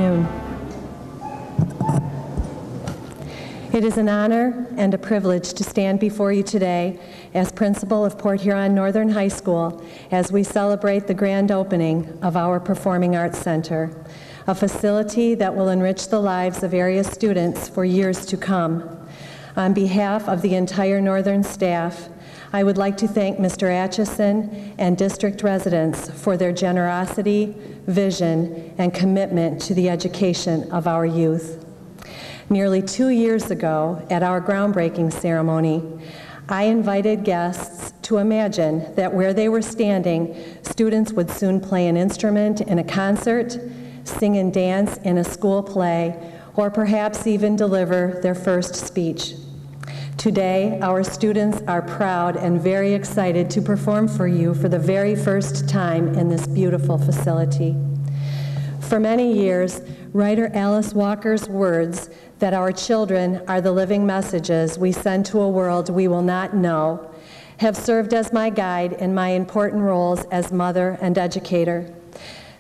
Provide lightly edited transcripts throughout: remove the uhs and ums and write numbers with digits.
afternoon. It is an honor and a privilege to stand before you today as principal of Port Huron Northern High School as we celebrate the grand opening of our Performing Arts Center, a facility that will enrich the lives of area students for years to come. On behalf of the entire Northern staff, I would like to thank Mr. Atchison and district residents for their generosity, vision, and commitment to the education of our youth. Nearly 2 years ago, at our groundbreaking ceremony, I invited guests to imagine that where they were standing, students would soon play an instrument in a concert, sing and dance in a school play, or perhaps even deliver their first speech. Today, our students are proud and very excited to perform for you for the very first time in this beautiful facility. For many years, writer Alice Walker's words that our children are the living messages we send to a world we will not know have served as my guide in my important roles as mother and educator.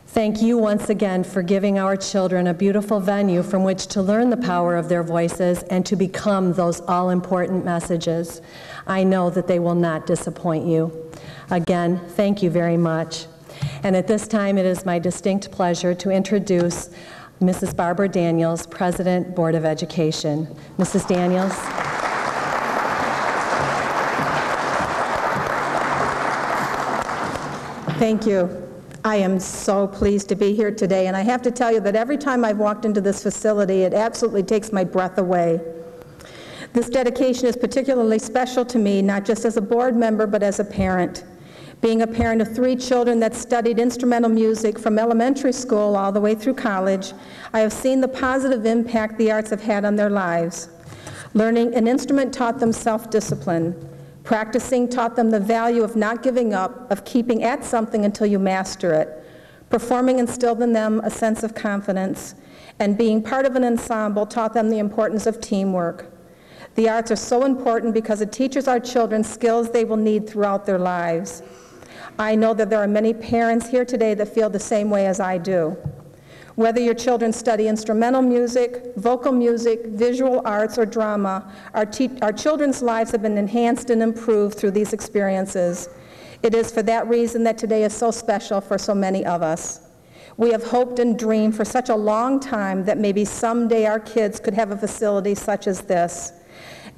Thank you once again for giving our children a beautiful venue from which to learn the power of their voices and to become those all-important messages. I know that they will not disappoint you. Again, thank you very much. And at this time, it is my distinct pleasure to introduce Mrs. Barbara Daniels, President, Board of Education. Mrs. Daniels. Thank you. I am so pleased to be here today, and I have to tell you that every time I've walked into this facility, it absolutely takes my breath away. This dedication is particularly special to me, not just as a board member, but as a parent. Being a parent of 3 children that studied instrumental music from elementary school all the way through college, I have seen the positive impact the arts have had on their lives. Learning an instrument taught them self-discipline. Practicing taught them the value of not giving up, of keeping at something until you master it. Performing instilled in them a sense of confidence, and being part of an ensemble taught them the importance of teamwork. The arts are so important because it teaches our children skills they will need throughout their lives. I know that there are many parents here today that feel the same way as I do. Whether your children study instrumental music, vocal music, visual arts, or drama, our children's lives have been enhanced and improved through these experiences. It is for that reason that today is so special for so many of us. We have hoped and dreamed for such a long time that maybe someday our kids could have a facility such as this.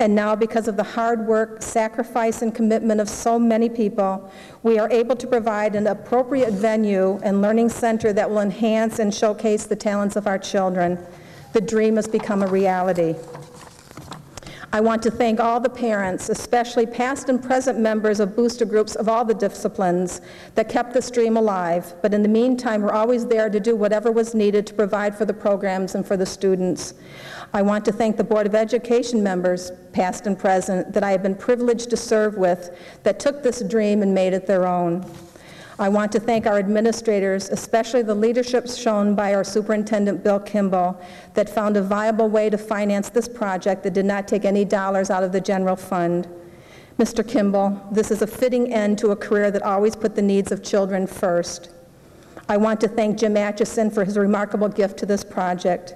And now, because of the hard work, sacrifice, and commitment of so many people, we are able to provide an appropriate venue and learning center that will enhance and showcase the talents of our children. The dream has become a reality. I want to thank all the parents, especially past and present members of booster groups of all the disciplines, that kept this dream alive. But in the meantime, we're always there to do whatever was needed to provide for the programs and for the students. I want to thank the Board of Education members, past and present, that I have been privileged to serve with, that took this dream and made it their own. I want to thank our administrators, especially the leadership shown by our Superintendent Bill Kimball, that found a viable way to finance this project that did not take any dollars out of the general fund. Mr. Kimball, this is a fitting end to a career that always put the needs of children first. I want to thank Jim Atchison for his remarkable gift to this project.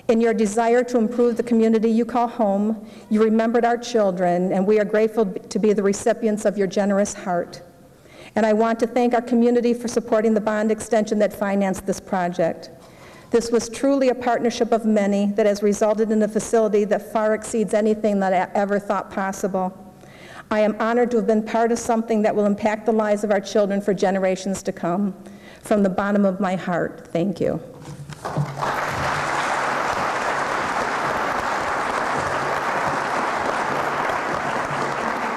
In your desire to improve the community you call home, you remembered our children, and we are grateful to be the recipients of your generous heart. And I want to thank our community for supporting the bond extension that financed this project. This was truly a partnership of many that has resulted in a facility that far exceeds anything that I ever thought possible. I am honored to have been part of something that will impact the lives of our children for generations to come. From the bottom of my heart, thank you.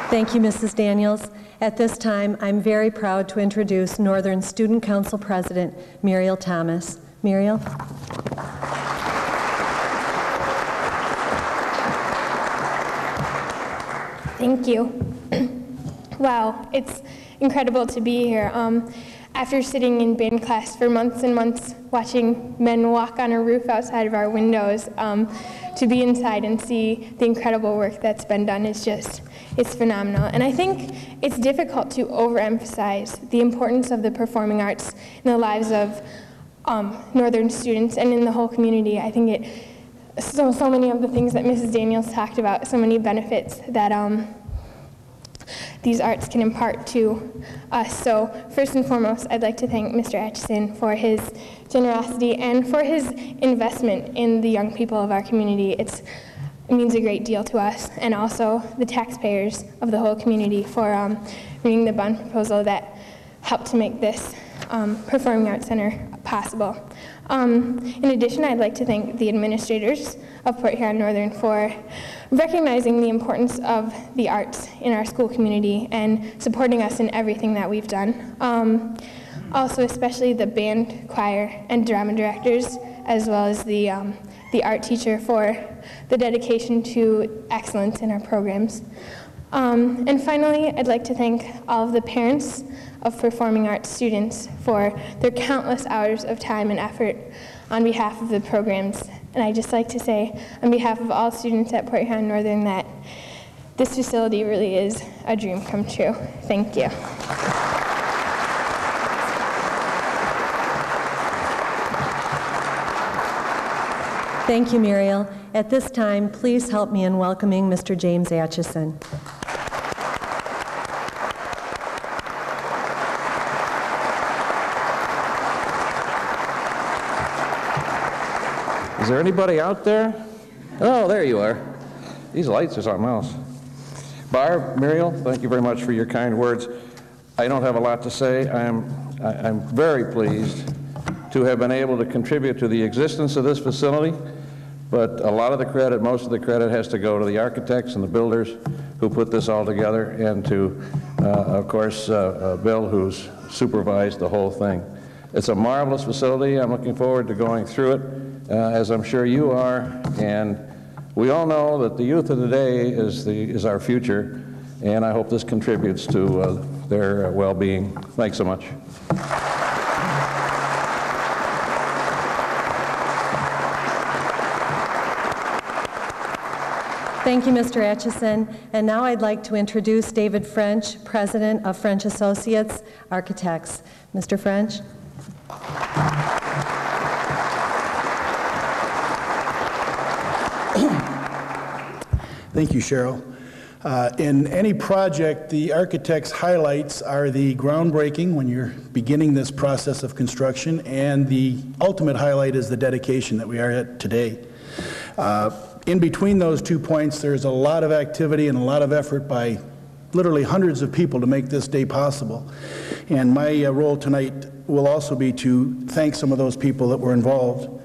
Thank you, Mrs. Daniels. At this time, I'm very proud to introduce Northern Student Council President Muriel Thomas. Muriel? Thank you. Wow, it's incredible to be here. After sitting in band class for months and months, watching men walk on a roof outside of our windows, to be inside and see the incredible work that's been done is just, it's phenomenal. And I think it's difficult to overemphasize the importance of the performing arts in the lives of Northern students and in the whole community. I think so many of the things that Mrs. Daniels talked about, so many benefits that these arts can impart to us. So first and foremost, I'd like to thank Mr. Atchison for his generosity and for his investment in the young people of our community. It means a great deal to us, and also the taxpayers of the whole community for reading the bond proposal that helped to make this Performing Arts Center possible. In addition, I'd like to thank the administrators of Port Huron Northern for recognizing the importance of the arts in our school community and supporting us in everything that we've done. Also, especially the band, choir, and drama directors, as well as the art teacher for the dedication to excellence in our programs. And finally, I'd like to thank all of the parents of performing arts students for their countless hours of time and effort on behalf of the programs. And I'd just like to say, on behalf of all students at Port Huron Northern, that this facility really is a dream come true. Thank you. Thank you, Muriel. At this time, please help me in welcoming Mr. James Atchison. Is there anybody out there? Oh, there you are. These lights are something else. Barb, Muriel, thank you very much for your kind words. I don't have a lot to say. I'm very pleased to have been able to contribute to the existence of this facility, but a lot of the credit, most of the credit has to go to the architects and the builders who put this all together, and to, of course, Bill, who's supervised the whole thing. It's a marvelous facility. I'm looking forward to going through it, as I'm sure you are, and we all know that the youth of today is our future, and I hope this contributes to their well-being. Thanks so much. Thank you, Mr. Atchison. And now I'd like to introduce David French, President of French Associates Architects. Mr. French. Thank you, Cheryl. In any project, the architect's highlights are the groundbreaking when you're beginning this process of construction, and the ultimate highlight is the dedication that we are at today. In between those 2 points, there's a lot of activity and a lot of effort by literally hundreds of people to make this day possible. And my role tonight will also be to thank some of those people that were involved.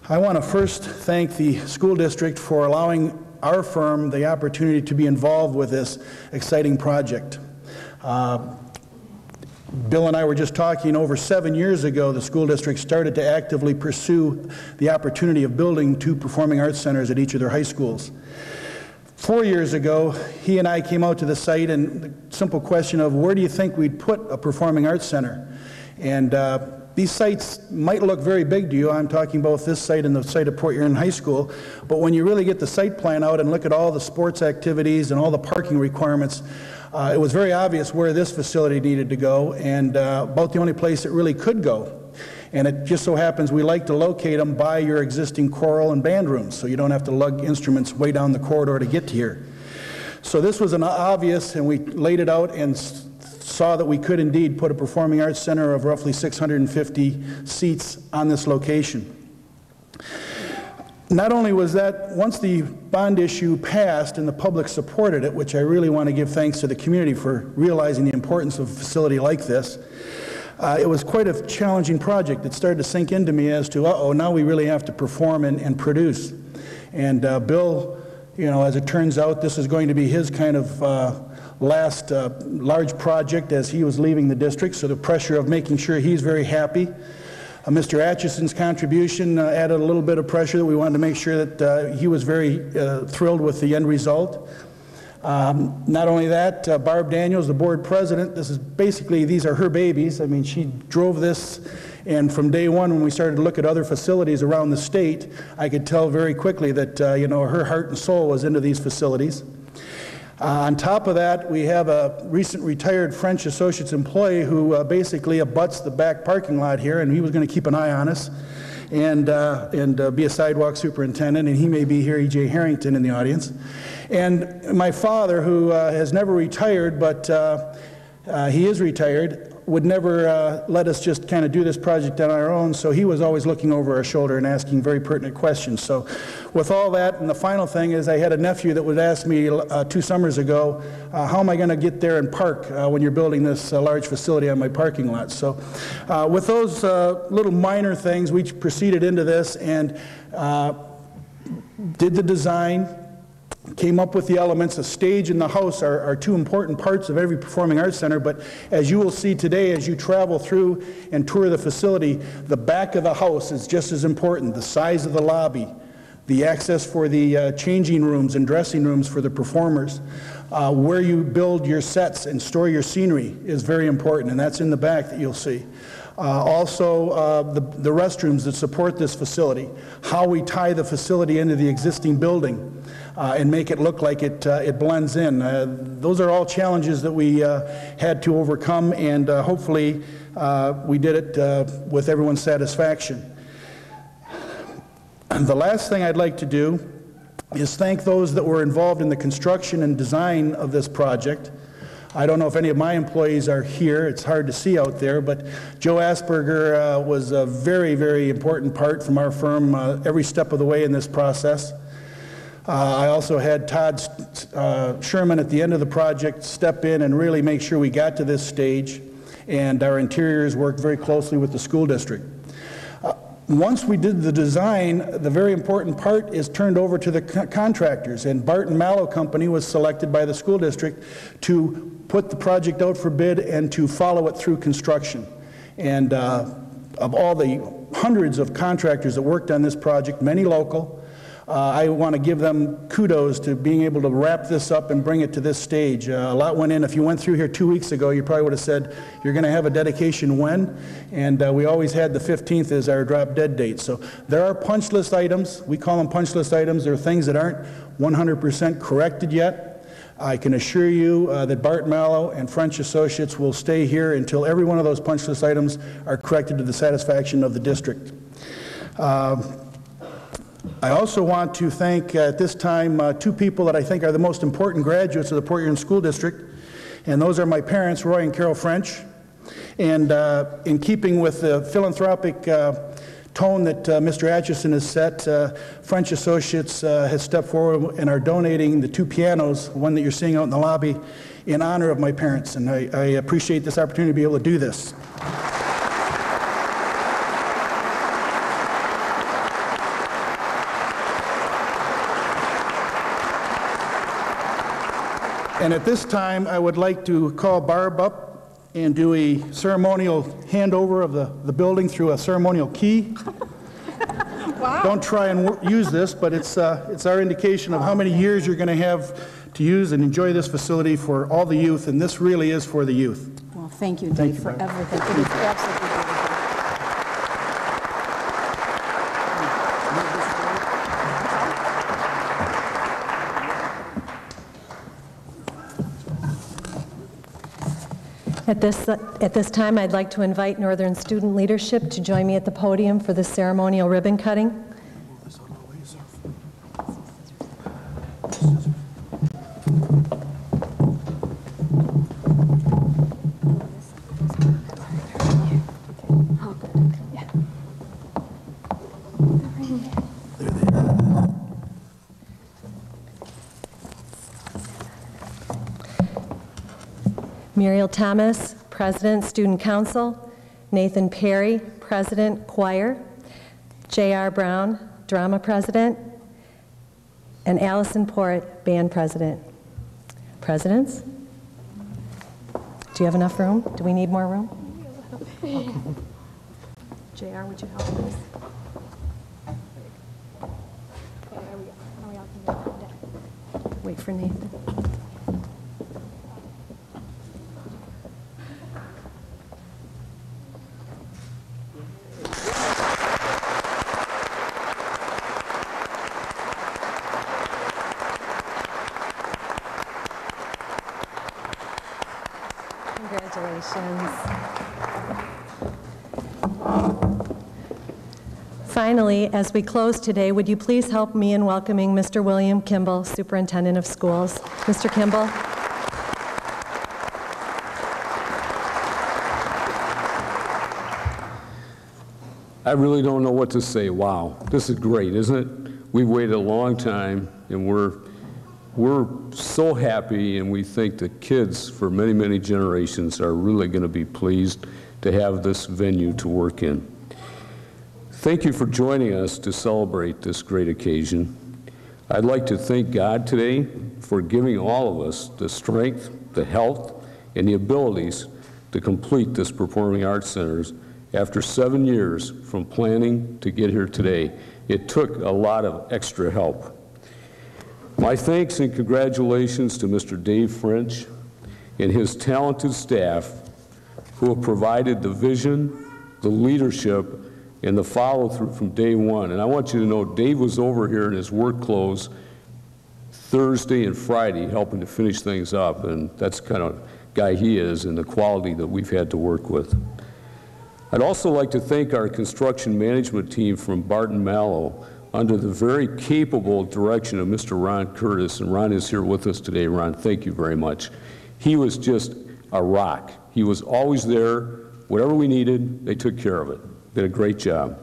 I want to first thank the school district for allowing our firm the opportunity to be involved with this exciting project. Bill and I were just talking, over 7 years ago, the school district started to actively pursue the opportunity of building 2 performing arts centers at each of their high schools. 4 years ago, he and I came out to the site, and the simple question of where do you think we'd put a performing arts center? And these sites might look very big to you. I'm talking both this site and the site of Port Huron High School, but when you really get the site plan out and look at all the sports activities and all the parking requirements, it was very obvious where this facility needed to go, and about the only place it really could go. And it just so happens we like to locate them by your existing choral and band rooms, so you don't have to lug instruments way down the corridor to get to here. So this was an obvious, and we laid it out and saw that we could indeed put a performing arts center of roughly 650 seats on this location. Not only was that, once the bond issue passed and the public supported it, which I really want to give thanks to the community for realizing the importance of a facility like this, it was quite a challenging project. It started to sink into me as to, now we really have to perform and produce. And Bill, as it turns out, this is going to be his kind of last large project as he was leaving the district, so the pressure of making sure he's very happy. Mr. Atchison's contribution added a little bit of pressure that we wanted to make sure that he was very thrilled with the end result. Not only that, Barb Daniels, the board president, these are her babies. I mean, she drove this, and from day one when we started to look at other facilities around the state, I could tell very quickly that, her heart and soul was into these facilities. On top of that, we have a recent retired French Associates employee who basically abuts the back parking lot here, and he was going to keep an eye on us and be a sidewalk superintendent, and he may be here, E.J. Harrington, in the audience. And my father, who has never retired, but he is retired, would never let us just kind of do this project on our own, so he was always looking over our shoulder and asking very pertinent questions. So with all that, and the final thing is I had a nephew that would ask me 2 summers ago, how am I going to get there and park when you're building this large facility on my parking lot? So with those little minor things, we proceeded into this and did the design, came up with the elements. The stage and the house are 2 important parts of every performing arts center, but as you will see today as you travel through and tour the facility, the back of the house is just as important. The size of the lobby, the access for the changing rooms and dressing rooms for the performers, where you build your sets and store your scenery is very important, and that's in the back that you'll see. Also, the restrooms that support this facility, how we tie the facility into the existing building and make it look like it blends in. Those are all challenges that we had to overcome, and hopefully we did it with everyone's satisfaction. The last thing I'd like to do is thank those that were involved in the construction and design of this project. I don't know if any of my employees are here. It's hard to see out there, but Joe Asperger was a very, very important part from our firm every step of the way in this process. I also had Todd Sherman at the end of the project step in and really make sure we got to this stage, and our interiors worked very closely with the school district. Once we did the design, the very important part is turned over to the contractors, and Barton Mallow Company was selected by the school district to put the project out for bid and to follow it through construction. And of all the hundreds of contractors that worked on this project, many local, I want to give them kudos to being able to wrap this up and bring it to this stage. A lot went in. If you went through here 2 weeks ago, you probably would have said, you're going to have a dedication when? And we always had the 15th as our drop dead date. So there are punch list items. We call them punch list items. There are things that aren't 100% corrected yet. I can assure you that Barton Mallow and French Associates will stay here until every one of those punch list items are corrected to the satisfaction of the district. I also want to thank at this time 2 people that I think are the most important graduates of the Port Huron School District, and those are my parents, Roy and Carol French. And in keeping with the philanthropic tone that Mr. Atchison has set, French Associates has stepped forward and are donating the 2 pianos, one that you're seeing out in the lobby, in honor of my parents, and I appreciate this opportunity to be able to do this. And at this time, I would like to call Barb up and do a ceremonial handover of the building through a ceremonial key. Wow. Don't try and use this, but it's our indication of how many years you're going to have to use and enjoy this facility for all the youth, and this really is for the youth. Well, thank you, Dave, for everything. It is absolutely beautiful. At this time, I'd like to invite Northern student leadership to join me at the podium for the ceremonial ribbon cutting. Muriel Thomas, President, Student Council. Nathan Perry, President, Choir. J.R. Brown, Drama President. And Allison Port, Band President. Presidents? Do you have enough room? Do we need more room? Okay. J.R., would you help us? Wait for Nathan. Congratulations. Finally, as we close today, would you please help me in welcoming Mr. William Kimball, Superintendent of Schools. Mr. Kimball. I really don't know what to say. Wow, this is great, isn't it? We've waited a long time, and we're so happy, and we think the kids for many, many generations are really going to be pleased to have this venue to work in. Thank you for joining us to celebrate this great occasion. I'd like to thank God today for giving all of us the strength, the health, and the abilities to complete this Performing Arts Centers after 7 years from planning to get here today. It took a lot of extra help. My thanks and congratulations to Mr. Dave French and his talented staff who have provided the vision, the leadership, and the follow-through from day one. And I want you to know Dave was over here in his work clothes Thursday and Friday helping to finish things up, and that's the kind of guy he is and the quality that we've had to work with. I'd also like to thank our construction management team from Barton Mallow under the very capable direction of Mr. Ron Curtis, and Ron is here with us today. Ron, thank you very much. He was just a rock. He was always there. Whatever we needed, they took care of it. Did a great job.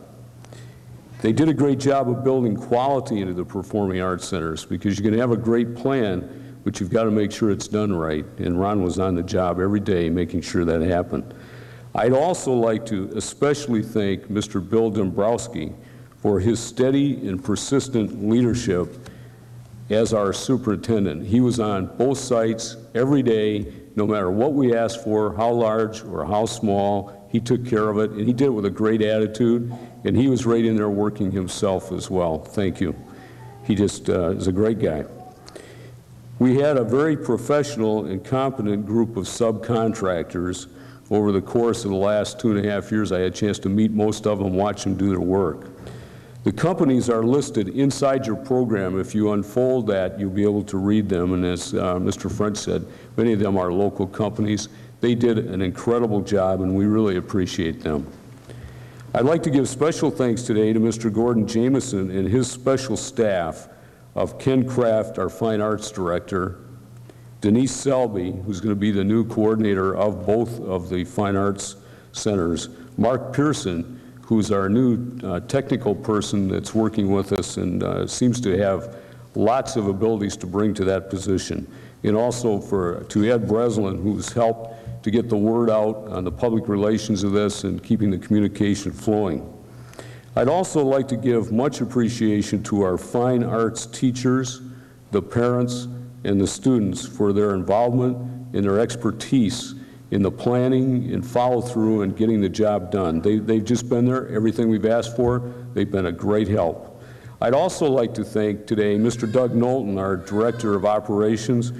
They did a great job of building quality into the Performing Arts Centers, because you can have a great plan, but you've got to make sure it's done right. And Ron was on the job every day making sure that happened. I'd also like to especially thank Mr. Bill Dombrowski for his steady and persistent leadership as our superintendent. He was on both sites every day, no matter what we asked for, how large or how small, he took care of it, and he did it with a great attitude, and he was right in there working himself as well. Thank you. He just is a great guy. We had a very professional and competent group of subcontractors over the course of the last 2.5 years. I had a chance to meet most of them, watch them do their work. The companies are listed inside your program. If you unfold that, you'll be able to read them, and as Mr. French said, many of them are local companies. They did an incredible job, and we really appreciate them. I'd like to give special thanks today to Mr. Gordon Jameson and his special staff of Ken Kraft, our Fine Arts Director, Denise Selby, who's going to be the new coordinator of both of the Fine Arts Centers, Mark Pearson, who's our new technical person that's working with us and seems to have lots of abilities to bring to that position, and also to Ed Breslin, who's helped to get the word out on the public relations of this and keeping the communication flowing. I'd also like to give much appreciation to our fine arts teachers, the parents, and the students for their involvement and their expertise in the planning and follow-through and getting the job done. They've just been there, everything we've asked for. They've been a great help. I'd also like to thank today Mr. Doug Knowlton, our Director of Operations,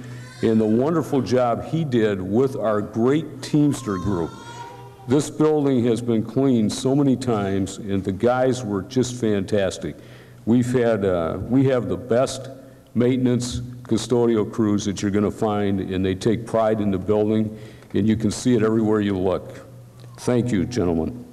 and the wonderful job he did with our great Teamster group. This building has been cleaned so many times, and the guys were just fantastic. We have the best maintenance custodial crews that you're going to find, and they take pride in the building, and you can see it everywhere you look. Thank you, gentlemen.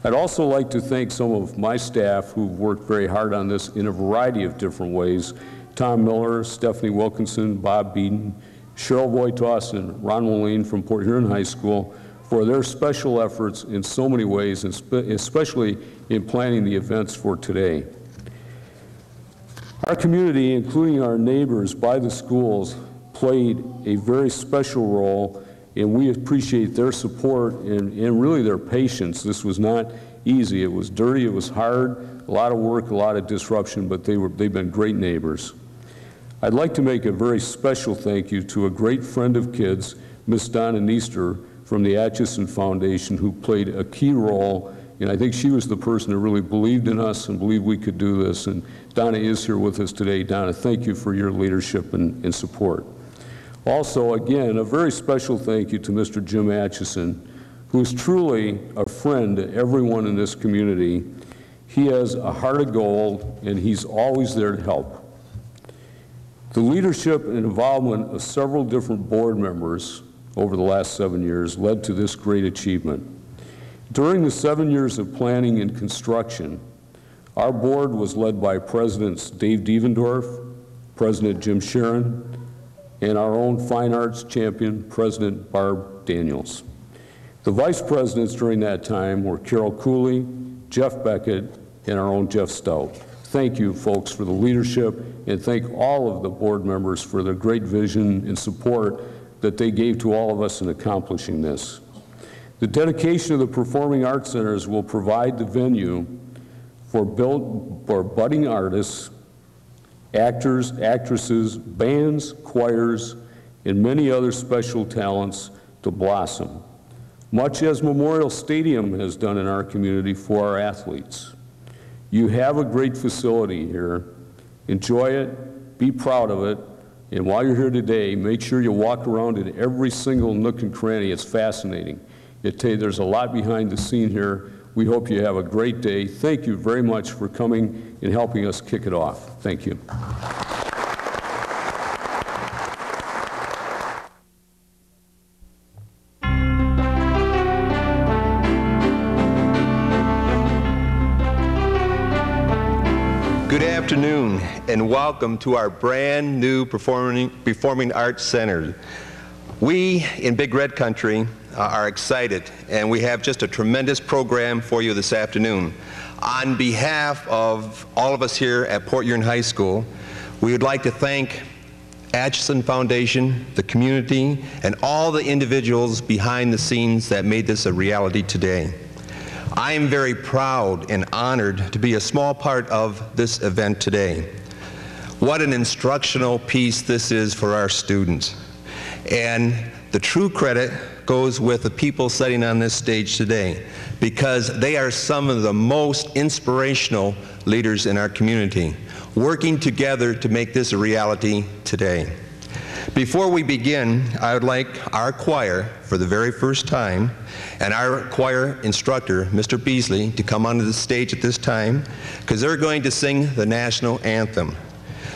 I'd also like to thank some of my staff who've worked very hard on this in a variety of different ways. Tom Miller, Stephanie Wilkinson, Bob Beeden, Cheryl Voitos, and Ron Moline from Port Huron High School for their special efforts in so many ways, and especially in planning the events for today. Our community, including our neighbors by the schools, played a very special role, and we appreciate their support and really their patience. This was not easy. It was dirty, it was hard, a lot of work, a lot of disruption, but they've been great neighbors. I'd like to make a very special thank you to a great friend of kids, Miss Donna Neester from the Atchison Foundation, who played a key role, and I think she was the person who really believed in us and believed we could do this, and Donna is here with us today. Donna, thank you for your leadership and support. Also, again, a very special thank you to Mr. Jim Atchison, who is truly a friend to everyone in this community. He has a heart of gold, and he's always there to help. The leadership and involvement of several different board members over the last 7 years led to this great achievement. During the 7 years of planning and construction, our board was led by Presidents Dave Devendorf, President Jim Sharon, and our own fine arts champion, President Barb Daniels. The vice presidents during that time were Carol Cooley, Jeff Beckett, and our own Jeff Stout. Thank you, folks, for the leadership, and thank all of the board members for their great vision and support that they gave to all of us in accomplishing this. The dedication of the Performing Arts Centers will provide the venue for budding artists, actors, actresses, bands, choirs, and many other special talents to blossom, much as Memorial Stadium has done in our community for our athletes. You have a great facility here. Enjoy it, be proud of it, and while you're here today, make sure you walk around in every single nook and cranny. It's fascinating. There's a lot behind the scene here. We hope you have a great day. Thank you very much for coming and helping us kick it off. Thank you. Good afternoon, and welcome to our brand new Performing Arts Center. We in Big Red Country are excited, and we have just a tremendous program for you this afternoon. On behalf of all of us here at Port Huron High School, we would like to thank Atchison Foundation, the community, and all the individuals behind the scenes that made this a reality today. I am very proud and honored to be a small part of this event today. What an instructional piece this is for our students. And the true credit goes with the people sitting on this stage today, because they are some of the most inspirational leaders in our community, working together to make this a reality today. Before we begin, I would like our choir, for the very first time, and our choir instructor, Mr. Beasley, to come onto the stage at this time, because they're going to sing the national anthem.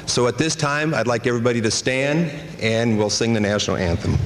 So at this time, I'd like everybody to stand, and we'll sing the national anthem.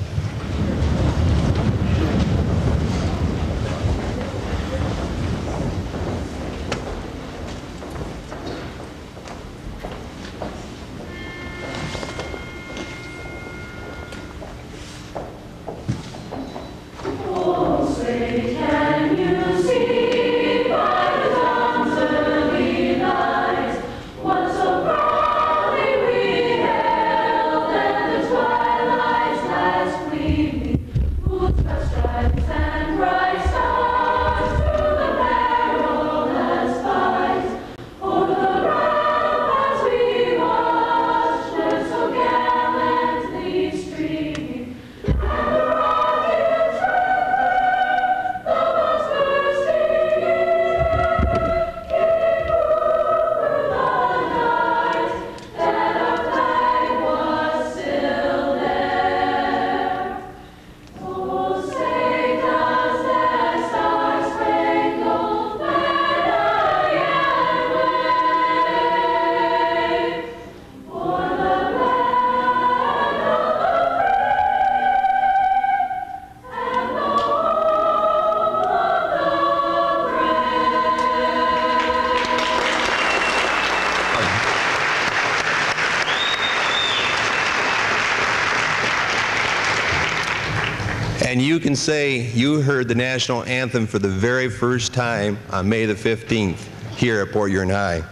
And you can say you heard the national anthem for the very first time on May the 15th here at Port Huron High.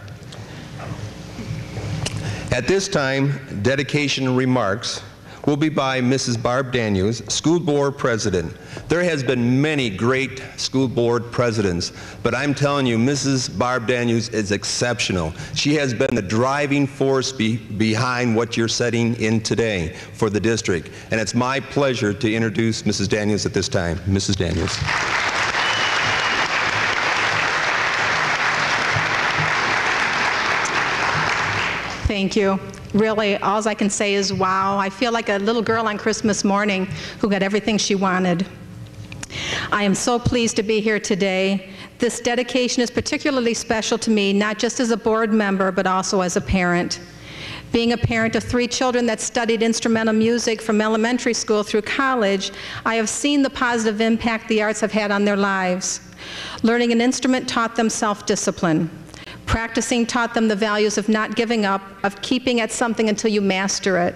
At this time, dedication remarks will be by Mrs. Barb Daniels, School Board President. There has been many great school board presidents, but I'm telling you, Mrs. Barb Daniels is exceptional. She has been the driving force behind what you're setting in today for the district. And it's my pleasure to introduce Mrs. Daniels at this time. Mrs. Daniels. Thank you. Really, all I can say is wow. I feel like a little girl on Christmas morning who got everything she wanted. I am so pleased to be here today. This dedication is particularly special to me, not just as a board member, but also as a parent. Being a parent of 3 children that studied instrumental music from elementary school through college, I have seen the positive impact the arts have had on their lives. Learning an instrument taught them self-discipline. Practicing taught them the values of not giving up, of keeping at something until you master it.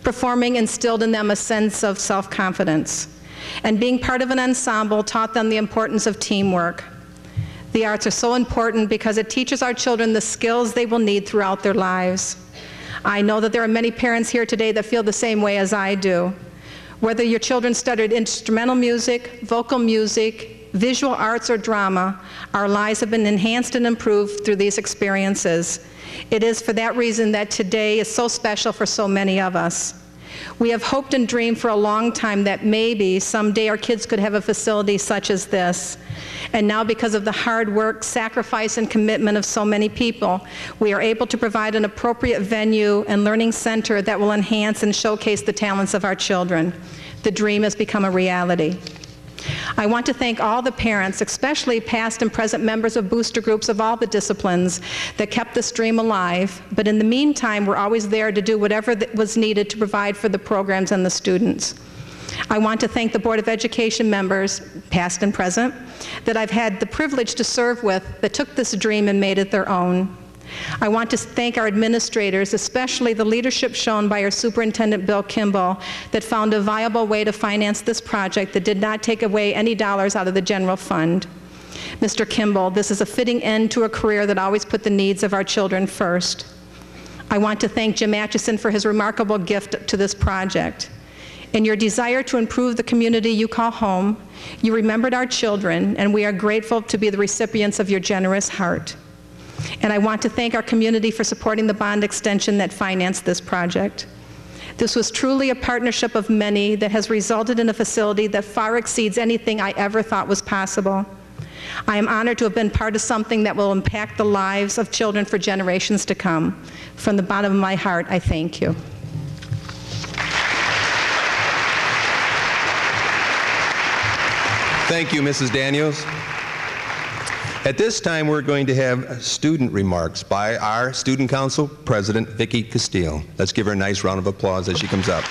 Performing instilled in them a sense of self-confidence. And being part of an ensemble taught them the importance of teamwork. The arts are so important because it teaches our children the skills they will need throughout their lives. I know that there are many parents here today that feel the same way as I do. Whether your children studied instrumental music, vocal music, visual arts, or drama, our lives have been enhanced and improved through these experiences. It is for that reason that today is so special for so many of us. We have hoped and dreamed for a long time that maybe someday our kids could have a facility such as this. And now, because of the hard work, sacrifice, and commitment of so many people, we are able to provide an appropriate venue and learning center that will enhance and showcase the talents of our children. The dream has become a reality. I want to thank all the parents, especially past and present members of booster groups of all the disciplines, that kept this dream alive. But in the meantime, we're always there to do whatever was needed to provide for the programs and the students. I want to thank the Board of Education members, past and present, that I've had the privilege to serve with, that took this dream and made it their own. I want to thank our administrators, especially the leadership shown by our Superintendent Bill Kimball, that found a viable way to finance this project that did not take away any dollars out of the general fund. Mr. Kimball, this is a fitting end to a career that always put the needs of our children first. I want to thank Jim Atchison for his remarkable gift to this project. In your desire to improve the community you call home, you remembered our children, and we are grateful to be the recipients of your generous heart. And I want to thank our community for supporting the bond extension that financed this project. This was truly a partnership of many that has resulted in a facility that far exceeds anything I ever thought was possible. I am honored to have been part of something that will impact the lives of children for generations to come. From the bottom of my heart, I thank you. Thank you, Mrs. Daniels. At this time, we're going to have student remarks by our Student Council President, Vicki Castile. Let's give her a nice round of applause as she comes up.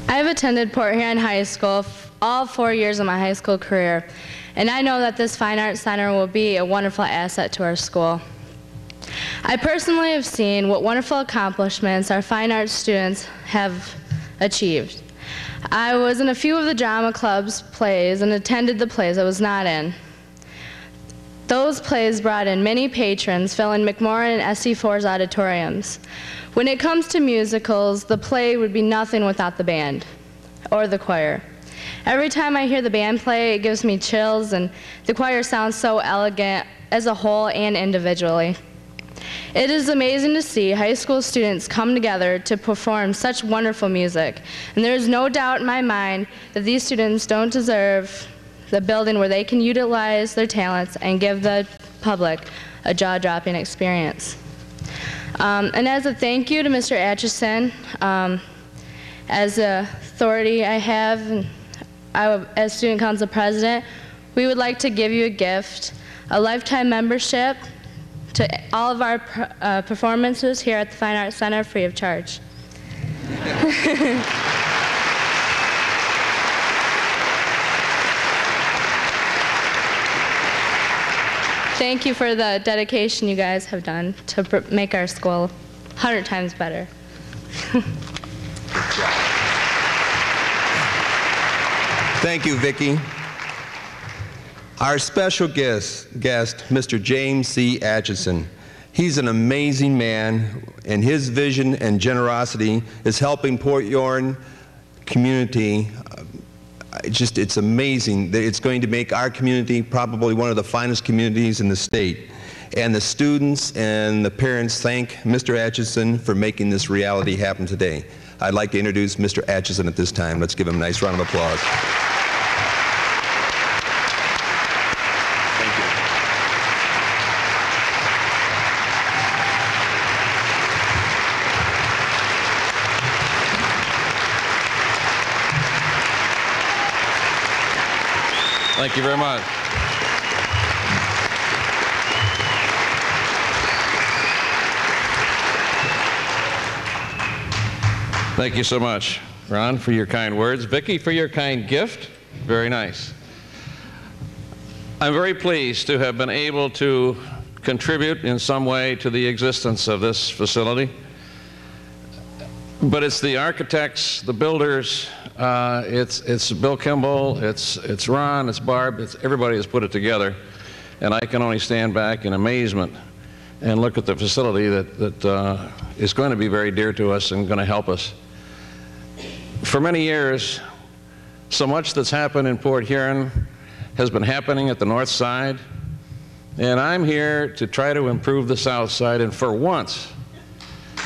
I've attended Port Huron High School all 4 years of my high school career, and I know that this Fine Arts Center will be a wonderful asset to our school. I personally have seen what wonderful accomplishments our fine arts students have achieved. I was in a few of the drama club's plays and attended the plays I was not in. Those plays brought in many patrons, filling McMorran and SC4's auditoriums. When it comes to musicals, the play would be nothing without the band or the choir. Every time I hear the band play, it gives me chills, and the choir sounds so elegant as a whole and individually. It is amazing to see high school students come together to perform such wonderful music, and there is no doubt in my mind that these students don't deserve the building where they can utilize their talents and give the public a jaw-dropping experience. And as a thank you to Mr. Atchison, as an authority I have, and as Student Council President, we would like to give you a gift, a lifetime membership to all of our performances here at the Fine Arts Center, free of charge. Thank you for the dedication you guys have done to make our school 100 times better. Thank you, Vicki. Our special guest, Mr. James C. Atchison. He's an amazing man, and his vision and generosity is helping Port Huron community. It's amazing that it's going to make our community probably one of the finest communities in the state. And the students and the parents thank Mr. Atchison for making this reality happen today. I'd like to introduce Mr. Atchison at this time. Let's give him a nice round of applause. Thank you very much. Thank you so much, Ron, for your kind words. Vicki, for your kind gift. Very nice. I'm very pleased to have been able to contribute in some way to the existence of this facility. But it's the architects, the builders, it's Bill Kimball, it's Ron, it's Barb, everybody has put it together. And I can only stand back in amazement and look at the facility that is going to be very dear to us and going to help us. For many years, so much that's happened in Port Huron has been happening at the north side, and I'm here to try to improve the south side, and for once,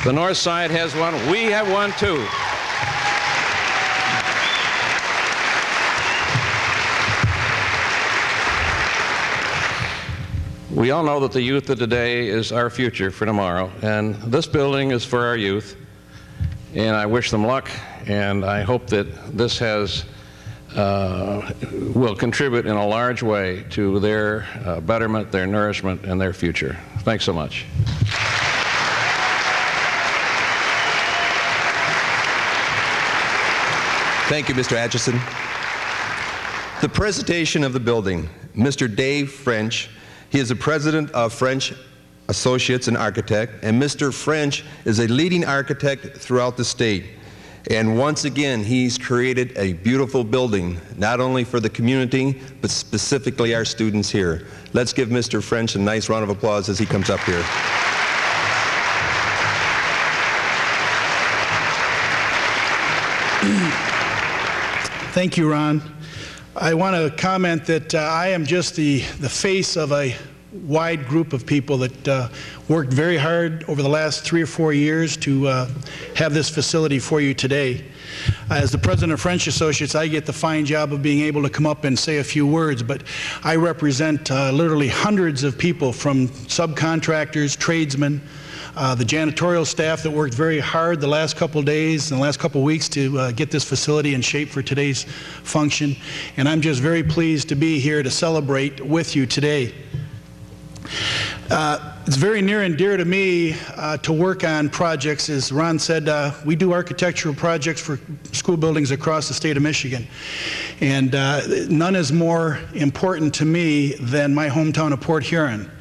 the north side has won. We have won too. We all know that the youth of today is our future for tomorrow, and this building is for our youth, and I wish them luck, and I hope that this will contribute in a large way to their betterment, their nourishment, and their future. Thanks so much. Thank you, Mr. Atchison. The presentation of the building, Mr. Dave French. He is the president of French Associates and Architect, and Mr. French is a leading architect throughout the state. And once again, he's created a beautiful building, not only for the community, but specifically our students here. Let's give Mr. French a nice round of applause as he comes up here. Thank you, Ron. I want to comment that I am just the face of a wide group of people that worked very hard over the last 3 or 4 years to have this facility for you today. As the president of French Associates, I get the fine job of being able to come up and say a few words, but I represent literally hundreds of people, from subcontractors, tradesmen, the janitorial staff that worked very hard the last couple days and the last couple weeks to get this facility in shape for today's function. And I'm just very pleased to be here to celebrate with you today. It's very near and dear to me to work on projects. As Ron said, we do architectural projects for school buildings across the state of Michigan. And none is more important to me than my hometown of Port Huron.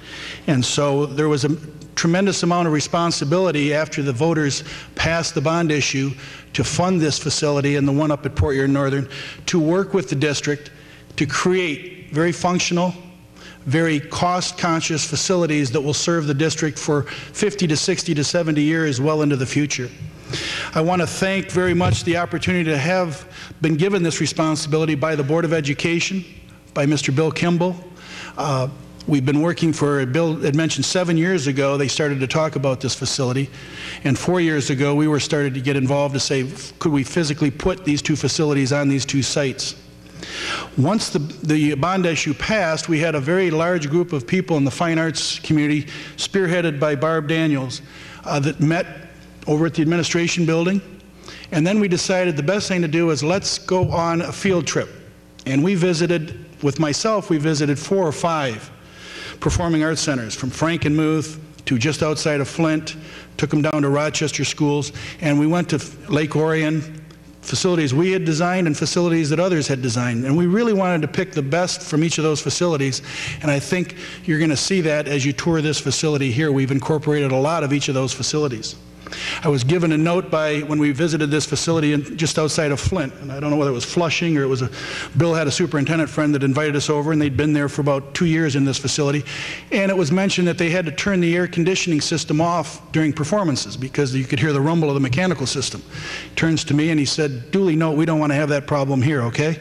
And so there was a tremendous amount of responsibility after the voters passed the bond issue to fund this facility and the one up at Port Huron Northern, to work with the district to create very functional, very cost-conscious facilities that will serve the district for 50 to 60 to 70 years well into the future. I want to thank very much the opportunity to have been given this responsibility by the Board of Education, by Mr. Bill Kimball. We've been working for, Bill had mentioned 7 years ago, they started to talk about this facility. And 4 years ago, we were started to get involved to say, could we physically put these two facilities on these two sites? Once the bond issue passed, we had a very large group of people in the fine arts community, spearheaded by Barb Daniels, that met over at the administration building. And then we decided the best thing to do is let's go on a field trip. And we visited, with myself, we visited 4 or 5 performing arts centers, from Frankenmuth to just outside of Flint, took them down to Rochester schools, and we went to Lake Orion, facilities we had designed and facilities that others had designed. And we really wanted to pick the best from each of those facilities, and I think you're going to see that as you tour this facility here. We've incorporated a lot of each of those facilities. I was given a note when we visited this facility just outside of Flint, and I don't know whether it was Flushing or it was Bill had a superintendent friend that invited us over, and they'd been there for about 2 years in this facility, and it was mentioned that they had to turn the air conditioning system off during performances because you could hear the rumble of the mechanical system. He turns to me and he said, "Duly note, we don't want to have that problem here, okay?"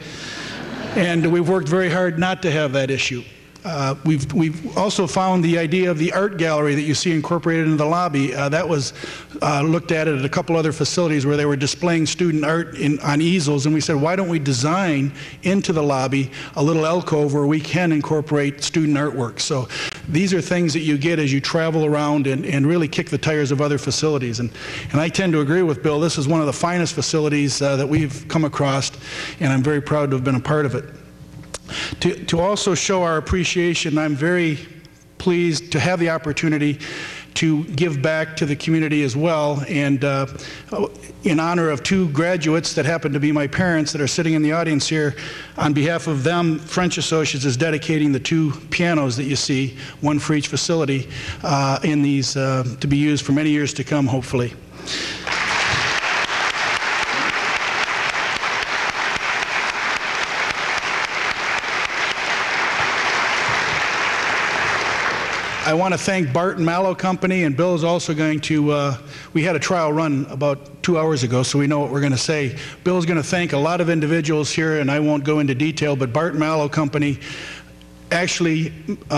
And we've worked very hard not to have that issue. We've also found the idea of the art gallery that you see incorporated into the lobby. That was looked at a couple other facilities where they were displaying student art on easels, and we said, why don't we design into the lobby a little alcove where we can incorporate student artwork? So these are things that you get as you travel around and really kick the tires of other facilities. And I tend to agree with Bill. This is one of the finest facilities that we've come across, and I'm very proud to have been a part of it. To also show our appreciation, I'm very pleased to have the opportunity to give back to the community as well. And in honor of two graduates that happen to be my parents that are sitting in the audience here, on behalf of them, French Associates is dedicating the two pianos that you see, one for each facility, in these to be used for many years to come, hopefully. I want to thank Bart and Mallow Company, and Bill is also going to, we had a trial run about 2 hours ago, so we know what we're going to say. Bill is going to thank a lot of individuals here, and I won't go into detail, but Bart and Mallow Company actually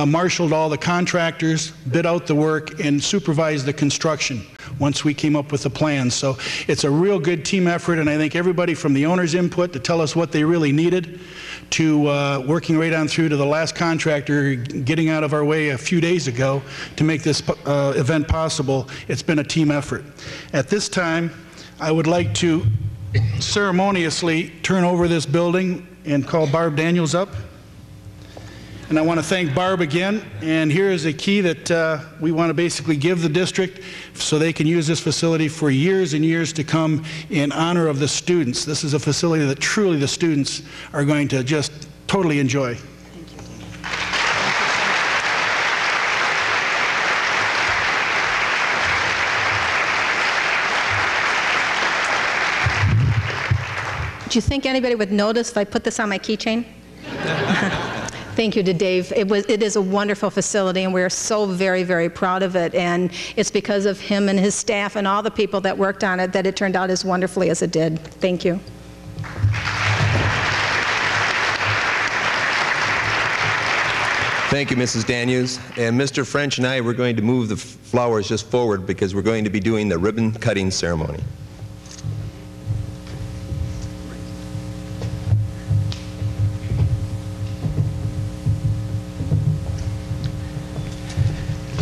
marshaled all the contractors, bid out the work, and supervised the construction once we came up with the plans. So it's a real good team effort, and I think everybody from the owner's input to tell us what they really needed to working right on through to the last contractor getting out of our way a few days ago to make this event possible. It's been a team effort. At this time, I would like to ceremoniously turn over this building and call Barb Daniels up. And I want to thank Barb again, and here is a key that we want to basically give the district so they can use this facility for years and years to come in honor of the students. This is a facility that truly the students are going to just totally enjoy. Do you think anybody would notice if I put this on my keychain? Thank you to Dave. It is a wonderful facility, and we're so very, very proud of it. And it's because of him and his staff and all the people that worked on it that it turned out as wonderfully as it did. Thank you. Thank you, Mrs. Daniels. And Mr. French and I, we're going to move the flowers just forward because we're going to be doing the ribbon cutting ceremony.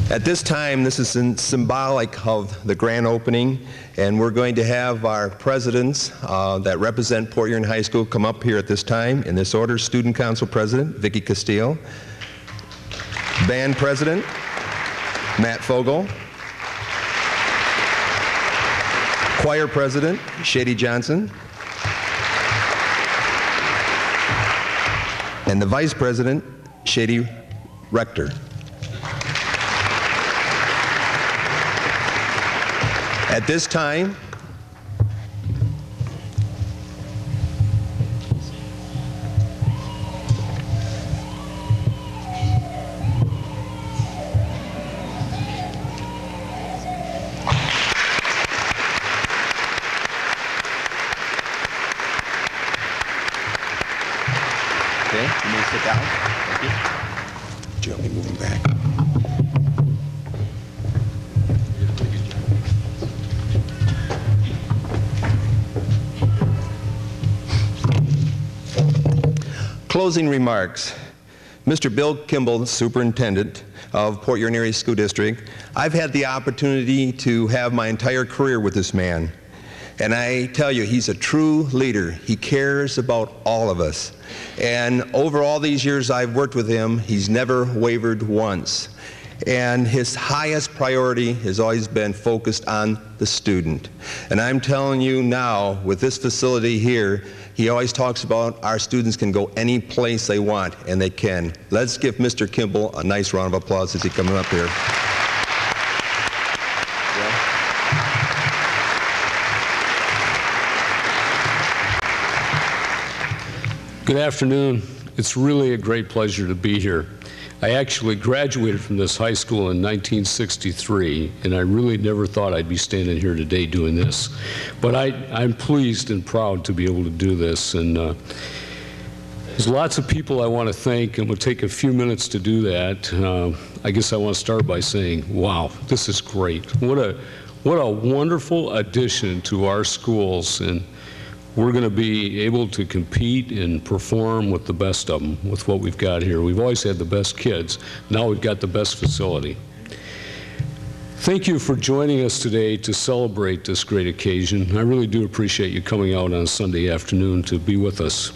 At this time, this is symbolic of the grand opening, and we're going to have our presidents that represent Port Huron High School come up here at this time. In this order, Student Council President Vicki Castile, Band President Matt Fogel, Choir President Shady Johnson, and the Vice President Shady Rector. At this time, okay, you may sit down. Thank you. Joe, be moving back. Closing remarks. Mr. Bill Kimball, Superintendent of Port Huron Area School District, I've had the opportunity to have my entire career with this man. And I tell you, he's a true leader. He cares about all of us. And over all these years I've worked with him, he's never wavered once. And his highest priority has always been focused on the student. And I'm telling you now, with this facility here, he always talks about our students can go any place they want, and they can. Let's give Mr. Kimball a nice round of applause as he comes up here. Good afternoon. It's really a great pleasure to be here. I actually graduated from this high school in 1963, and I really never thought I'd be standing here today doing this. But I'm pleased and proud to be able to do this. And there's lots of people I want to thank, and we'll take a few minutes to do that. I guess I want to start by saying, wow, this is great. What a wonderful addition to our schools. And we're going to be able to compete and perform with the best of them, with what we've got here. We've always had the best kids. Now we've got the best facility. Thank you for joining us today to celebrate this great occasion. I really do appreciate you coming out on a Sunday afternoon to be with us.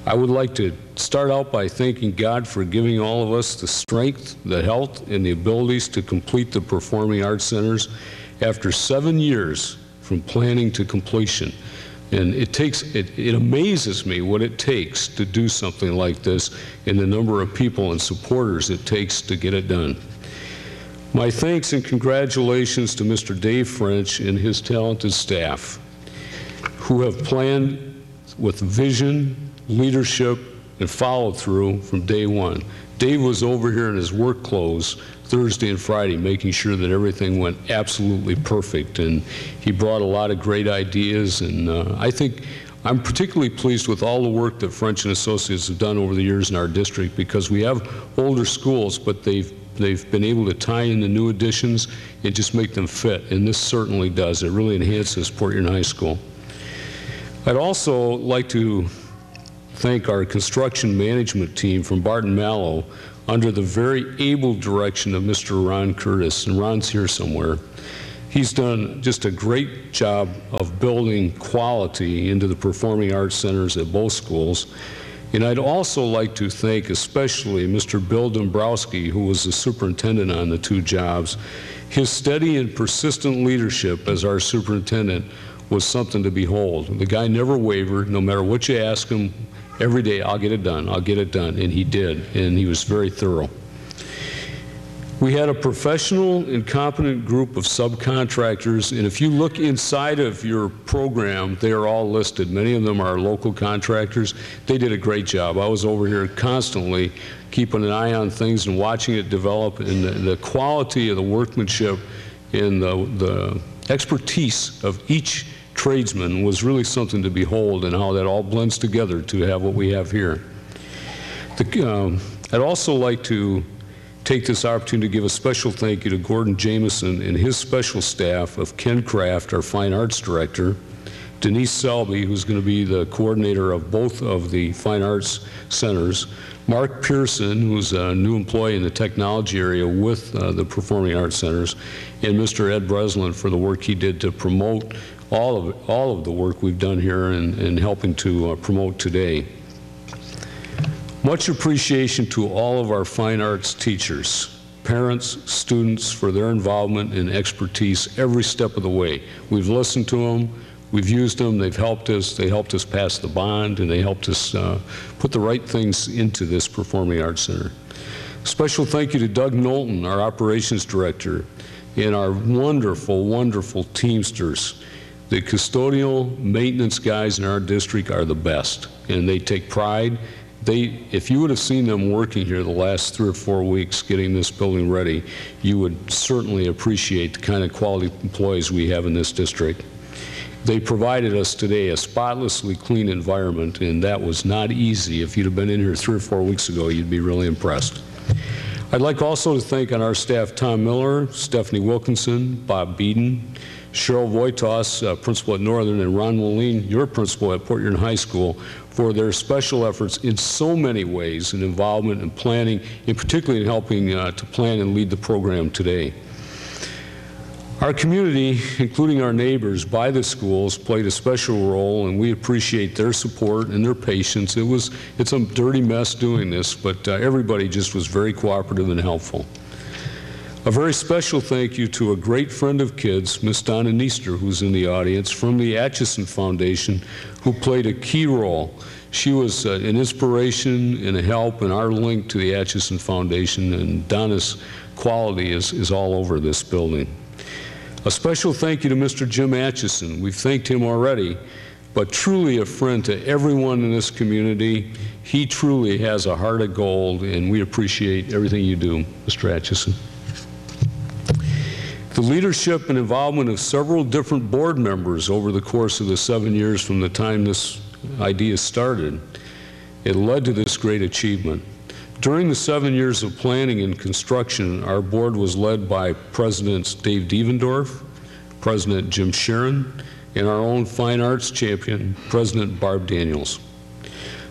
I would like to start out by thanking God for giving all of us the strength, the health, and the abilities to complete the Performing Arts Centers after 7 years from planning to completion. And it amazes me what it takes to do something like this and the number of people and supporters it takes to get it done. My thanks and congratulations to Mr. Dave French and his talented staff who have planned with vision, leadership, and follow-through from day one. Dave was over here in his work clothes Thursday and Friday making sure that everything went absolutely perfect, and he brought a lot of great ideas, and I think I'm particularly pleased with all the work that French and Associates have done over the years in our district, because we have older schools, but they've been able to tie in the new additions and just make them fit, and this certainly does. It really enhances Port Huron High School. I'd also like to thank our construction management team from Barton Mallow under the very able direction of Mr. Ron Curtis, and Ron's here somewhere. He's done just a great job of building quality into the Performing Arts Centers at both schools. And I'd also like to thank especially Mr. Bill Dombrowski, who was the superintendent on the two jobs. His steady and persistent leadership as our superintendent was something to behold. The guy never wavered, no matter what you ask him. Every day, I'll get it done, I'll get it done, and he did, and he was very thorough. We had a professional and competent group of subcontractors, and if you look inside of your program, they are all listed. Many of them are local contractors. They did a great job. I was over here constantly keeping an eye on things and watching it develop, and the quality of the workmanship and the expertise of each tradesman was really something to behold, and how that all blends together to have what we have here. I'd also like to take this opportunity to give a special thank you to Gordon Jameson and his special staff of Ken Kraft, our Fine Arts Director, Denise Selby, who's going to be the coordinator of both of the Fine Arts Centers, Mark Pearson, who's a new employee in the technology area with the Performing Arts Centers, and Mr. Ed Breslin for the work he did to promote all of the work we've done here and helping to promote today. Much appreciation to all of our fine arts teachers, parents, students for their involvement and expertise every step of the way. We've listened to them, we've used them, they've helped us, they helped us pass the bond, and they helped us put the right things into this Performing Arts Center. Special thank you to Doug Knowlton, our operations director, and our wonderful, wonderful Teamsters. The custodial maintenance guys in our district are the best, and they take pride. If you would have seen them working here the last 3 or 4 weeks getting this building ready, you would certainly appreciate the kind of quality employees we have in this district. They provided us today a spotlessly clean environment, and that was not easy. If you'd have been in here 3 or 4 weeks ago, you'd be really impressed. I'd like also to thank on our staff Tom Miller, Stephanie Wilkinson, Bob Beeden, Cheryl Voitos, principal at Northern, and Ron Moline, your principal at Port Huron High School, for their special efforts in so many ways and involvement in planning, and particularly in helping to plan and lead the program today. Our community, including our neighbors by the schools, played a special role, and we appreciate their support and their patience. It's a dirty mess doing this, but everybody just was very cooperative and helpful. A very special thank you to a great friend of kids, Miss Donna Neester, who's in the audience, from the Atchison Foundation, who played a key role. She was an inspiration and a help in our link to the Atchison Foundation, and Donna's quality is all over this building. A special thank you to Mr. Jim Atchison. We've thanked him already, but truly a friend to everyone in this community. He truly has a heart of gold, and we appreciate everything you do, Mr. Atchison. The leadership and involvement of several different board members over the course of the 7 years from the time this idea started, it led to this great achievement. During the 7 years of planning and construction, our board was led by Presidents Dave Devendorf, President Jim Sharon, and our own fine arts champion, President Barb Daniels.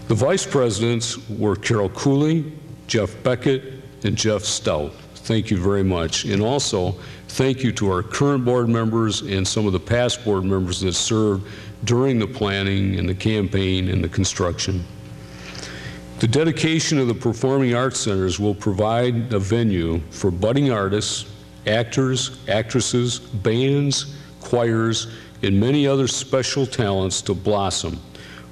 The vice presidents were Carol Cooley, Jeff Beckett, and Jeff Stout. Thank you very much. And also, thank you to our current board members and some of the past board members that served during the planning and the campaign and the construction. The dedication of the Performing Arts Centers will provide a venue for budding artists, actors, actresses, bands, choirs, and many other special talents to blossom,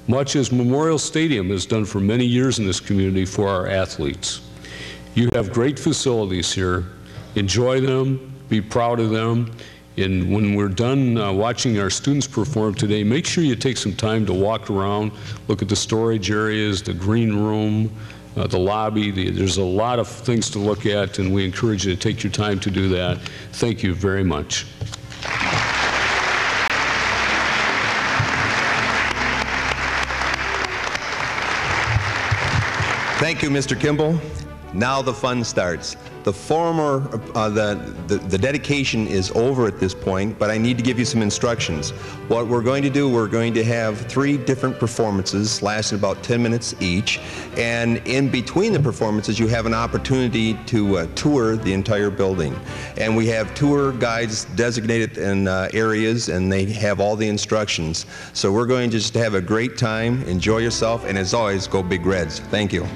much as Memorial Stadium has done for many years in this community for our athletes. You have great facilities here. Enjoy them, be proud of them, and when we're done watching our students perform today, make sure you take some time to walk around, look at the storage areas, the green room, the lobby. There's a lot of things to look at, and we encourage you to take your time to do that. Thank you very much. Thank you, Mr. Kimball. Now the fun starts. The dedication is over at this point, but I need to give you some instructions. What we're going to do, we're going to have 3 different performances lasting about 10 minutes each, and in between the performances you have an opportunity to tour the entire building. And we have tour guides designated in areas, and they have all the instructions. So we're going to just have a great time, enjoy yourself, and as always, go Big Reds. Thank you.